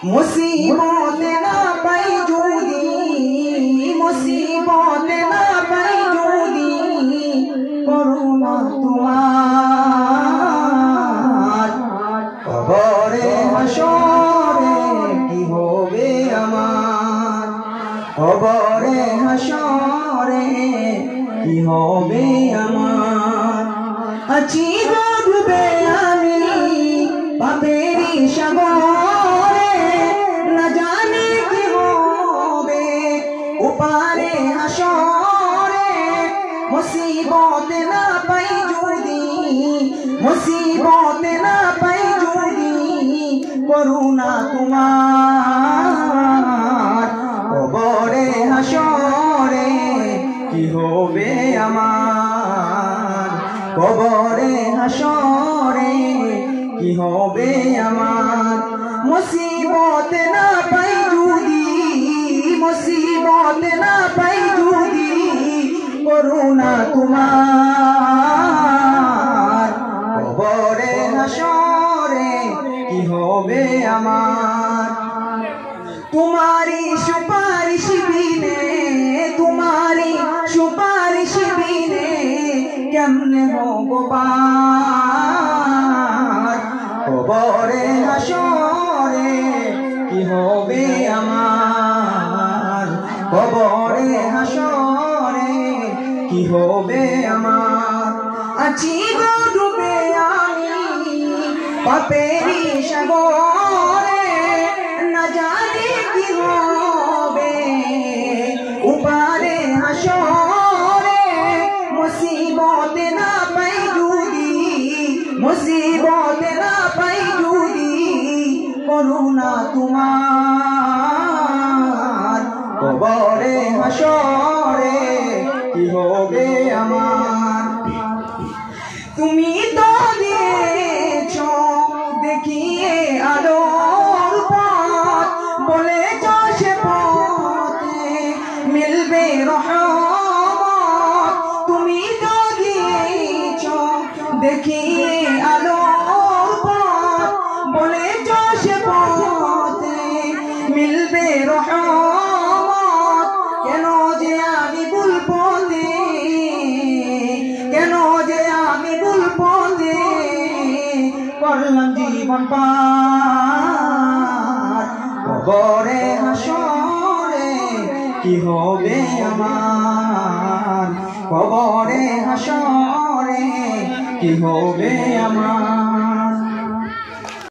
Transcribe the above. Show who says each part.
Speaker 1: मुसीबत ना पाई जुदी मुसीबत ना पाई जुदी करुणा तुम्हार कबरे हाशरे की होबे आमार कबरे हाशरे की होबे आमार आछि गो डुबे आमी पापेरी सागरे ना जाने की होबे उपारे हाशरे मुसीबत ना पाई जुदी मुसीबत ना पाई जुदी करुणा तुम्हार कबरे हाशरे की होबे आमार कबरे हाशरे की होबे आमार मुसीबत ना पाई जुदी मुसीबत ना पाई जुदी करुणा तुम्हार कबरे हाशरे की होबे आमार तुम्हारी सुपारिश बिने तुम्हारी सुपारिश बिने केमने होबो पार कबरे हाशरे की होबे आमार कबरे हाशरे की होबे आमार आछि गो डुबे आमी पापेरी सागरे ना जाने की होबे उपारे हाशरे मुसीबत ना पाई जुदी मुसीबत ना पाई जुदी करुणा तुम्हार कबरे हाशरे की होबे आमार तुमी तो दिएছো দেখিয়ে আলোর পথ বলেছো সে পথে মিলবে রহমত তুমি তো দিয়েছো দেখিয়ে আলোর পথ বলেছো সে পথে মিলবে রহমত কেন যে আমি ভুল পথে কেন যে আমি ভুল পথে করলাম জীবন পার কবরে হাশরে কি হবে আমার কবরে হাশরে কি হবে আমার